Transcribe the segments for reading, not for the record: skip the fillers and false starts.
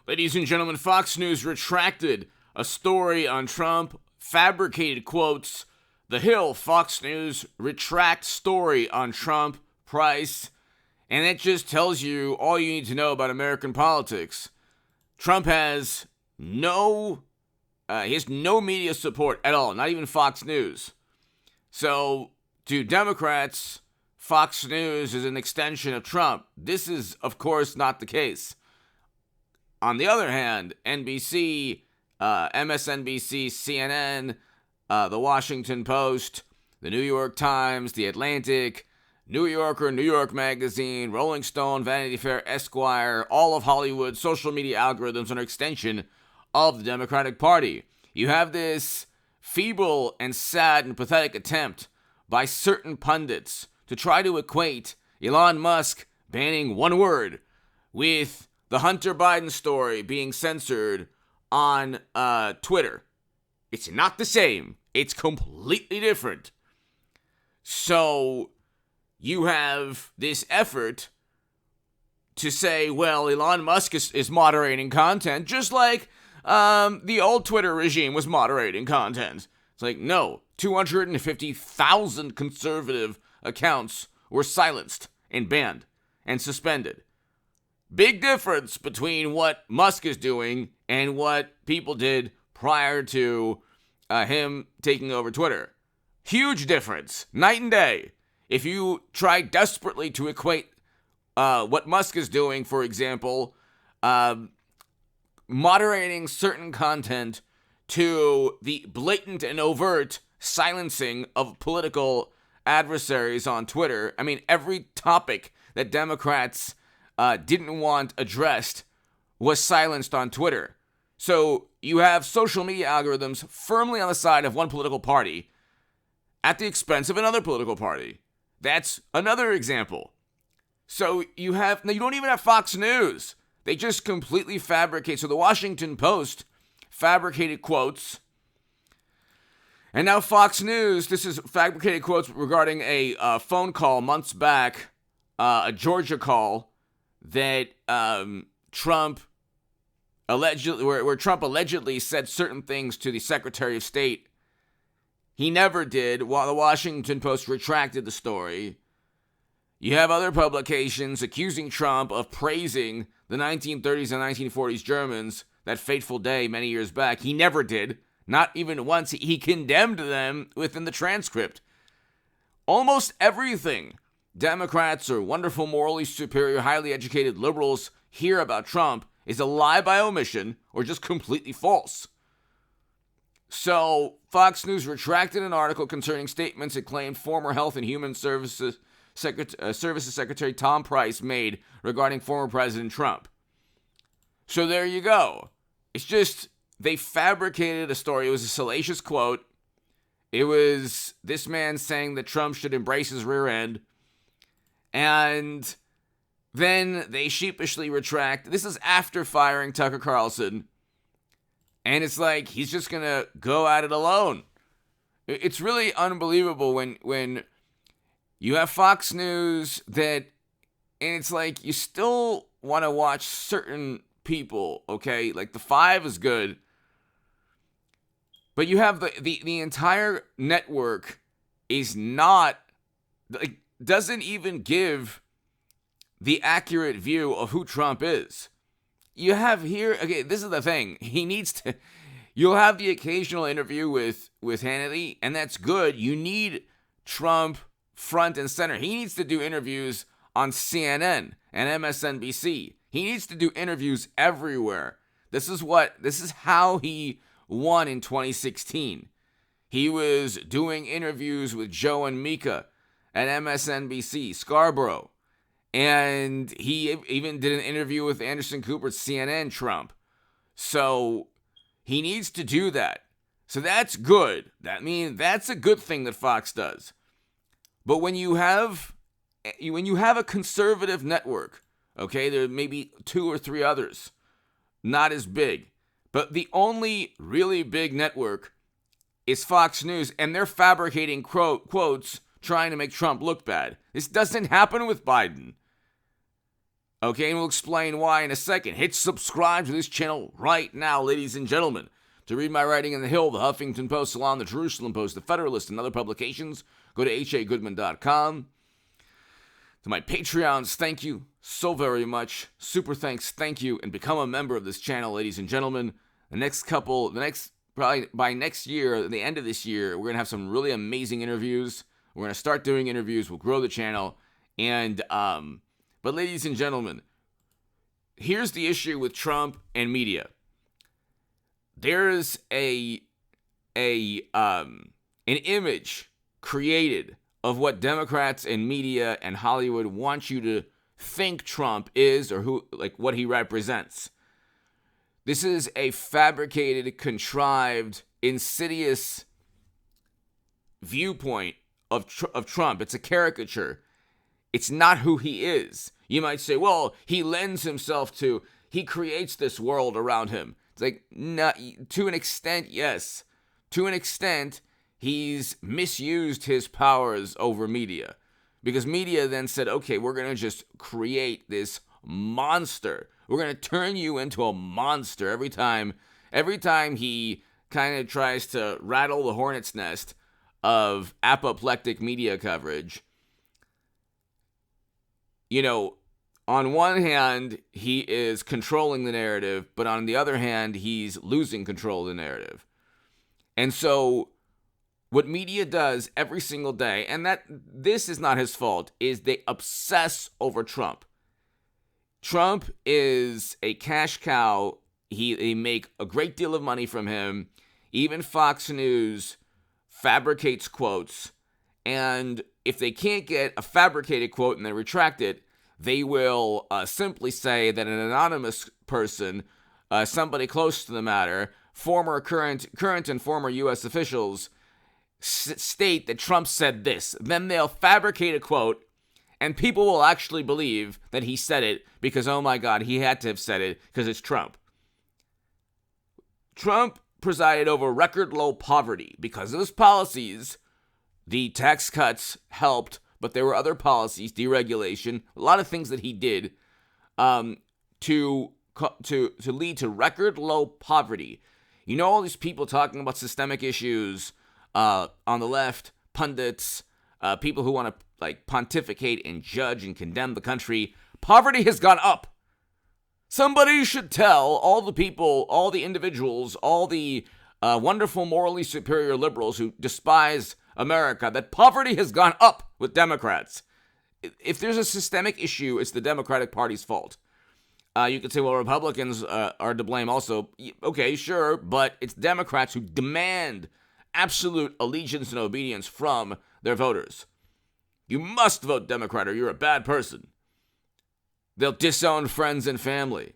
Ladies and gentlemen, Fox News retracted a story on Trump, fabricated quotes. The Hill, Fox News, retracts story on Trump, price, and it just tells you all you need to know about American politics. Trump has no media support at all, not even Fox News. So, to Democrats, Fox News is an extension of Trump. This is, of course, not the case. On the other hand, NBC, MSNBC, CNN, The Washington Post, The New York Times, The Atlantic, New Yorker, New York Magazine, Rolling Stone, Vanity Fair, Esquire, all of Hollywood, social media algorithms are an extension of the Democratic Party. You have this feeble and sad and pathetic attempt by certain pundits to try to equate Elon Musk banning one word with the Hunter Biden story being censored on Twitter. It's not the same. It's completely different. So you have this effort to say, well, Elon Musk is moderating content, just like the old Twitter regime was moderating content. It's like, no, 250,000 conservative accounts were silenced and banned and suspended. Big difference between what Musk is doing and what people did prior to him taking over Twitter. Huge difference, night and day. If you try desperately to equate what Musk is doing, for example, moderating certain content to the blatant and overt silencing of political adversaries on Twitter. I mean, every topic that Democrats didn't want addressed was silenced on Twitter. So you have social media algorithms firmly on the side of one political party at the expense of another political party. That's another example. So you don't even have Fox News. They just completely fabricate. So the Washington Post fabricated quotes. And now Fox News, this is fabricated quotes regarding a phone call months back, a Georgia call that Trump allegedly said certain things to the Secretary of State. He never did, while the Washington Post retracted the story. You have other publications accusing Trump of praising the 1930s and 1940s Germans, that fateful day many years back. He never did. Not even once. He condemned them within the transcript. Almost everything Democrats or wonderful, morally superior, highly educated liberals hear about Trump is a lie by omission or just completely false. So, Fox News retracted an article concerning statements it claimed former Health and Human Services Secretary Tom Price made regarding former President Trump. So there you go. It's just, they fabricated a story. It was a salacious quote. It was this man saying that Trump should embrace his rear end. And then they sheepishly retract. This is after firing Tucker Carlson. And it's like, he's just going to go at it alone. It's really unbelievable when you have Fox News and it's like, you still want to watch certain people, okay? Like, the Five is good. But you have the entire network is not, like, doesn't even give the accurate view of who Trump is. You have here, okay, this is the thing. You'll have the occasional interview with Hannity, and that's good. You need Trump front and center. He needs to do interviews on CNN and MSNBC. He needs to do interviews everywhere. This is how he won in 2016. He was doing interviews with Joe and Mika at MSNBC, Scarborough. And he even did an interview with Anderson Cooper at CNN Trump. So he needs to do that. So that's good. That's a good thing that Fox does. But when you have a conservative network, okay, there may be 2 or 3 others, not as big. But the only really big network is Fox News, and they're fabricating quotes trying to make Trump look bad. This doesn't happen with Biden. Okay, and we'll explain why in a second. Hit subscribe to this channel right now, ladies and gentlemen. To read my writing in The Hill, The Huffington Post, Salon, The Jerusalem Post, The Federalist, and other publications, go to hagoodman.com. To my Patreons, thank you so very much. Super thanks, thank you, and become a member of this channel, ladies and gentlemen. Probably by next year, at the end of this year, we're going to have some really amazing interviews. We're going to start doing interviews. We'll grow the channel. And, but ladies and gentlemen, here's the issue with Trump and media. There's an image created of what Democrats and media and Hollywood want you to think Trump is, or what he represents. This is a fabricated, contrived, insidious viewpoint of Trump. It's a caricature. It's not who he is. You might say, well, he creates this world around him. It's like, no, to an extent, yes. To an extent, he's misused his powers over media. Because media then said, okay, we're going to just create this monster. We're going to turn you into a monster every time he kind of tries to rattle the hornet's nest of apoplectic media coverage. You know, on one hand, he is controlling the narrative, but on the other hand, he's losing control of the narrative. And so what media does every single day, and that this is not his fault, is they obsess over Trump. Trump is a cash cow. They make a great deal of money from him. Even Fox News fabricates quotes. And if they can't get a fabricated quote and they retract it, they will simply say that an anonymous person, somebody close to the matter, current and former U.S. officials, state that Trump said this. Then they'll fabricate a quote, and people will actually believe that he said it because, oh my God, he had to have said it because it's Trump. Trump presided over record low poverty. Because of his policies, the tax cuts helped, but there were other policies, deregulation, a lot of things that he did to lead to record low poverty. You know, all these people talking about systemic issues on the left, pundits, people who want to pontificate and judge and condemn the country. Poverty has gone up. Somebody should tell all the people, all the individuals, all the wonderful, morally superior liberals who despise America that poverty has gone up with Democrats. If there's a systemic issue, it's the Democratic Party's fault. You could say, well, Republicans are to blame also. Okay, sure, but it's Democrats who demand absolute allegiance and obedience from their voters. You must vote Democrat or you're a bad person. They'll disown friends and family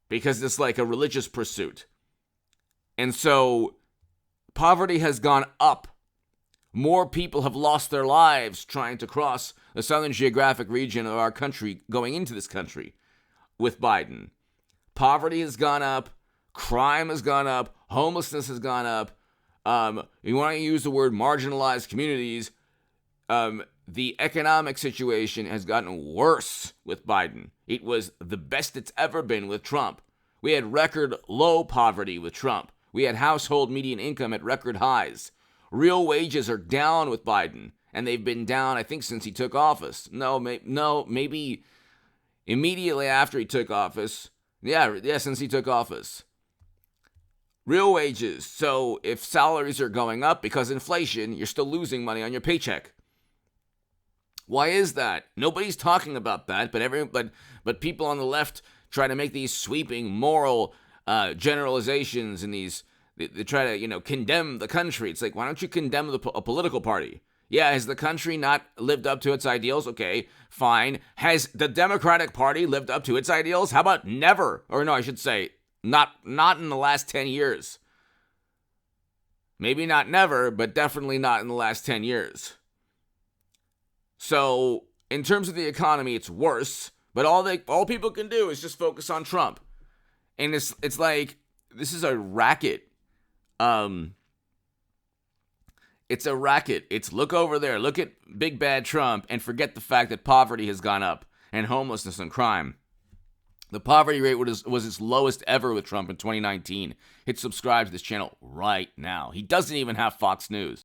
because it's like a religious pursuit. And so poverty has gone up. More people have lost their lives trying to cross the southern geographic region of our country, going into this country with Biden. Poverty has gone up. Crime has gone up. Homelessness has gone up. You want to use the word marginalized communities. The economic situation has gotten worse with Biden. It was the best it's ever been with Trump. We had record low poverty with Trump. We had household median income at record highs. Real wages are down with Biden, and they've been down, I think, since he took office. Maybe immediately after he took office. Yeah, since he took office. Real wages. So if salaries are going up because inflation, you're still losing money on your paycheck. Why is that? Nobody's talking about that, but people on the left try to make these sweeping moral generalizations and they try to condemn the country. It's like, why don't you condemn a political party? Yeah, has the country not lived up to its ideals? Okay, fine. Has the Democratic Party lived up to its ideals? How about never? Or no, I should say, not in the last 10 years. Maybe not never, but definitely not in the last 10 years. So, in terms of the economy, it's worse, but all people can do is just focus on Trump. And it's like, this is a racket. It's a racket. It's look over there, look at big bad Trump, and forget the fact that poverty has gone up. and homelessness and crime. The poverty rate was its lowest ever with Trump in 2019. Hit subscribe to this channel right now. He doesn't even have Fox News.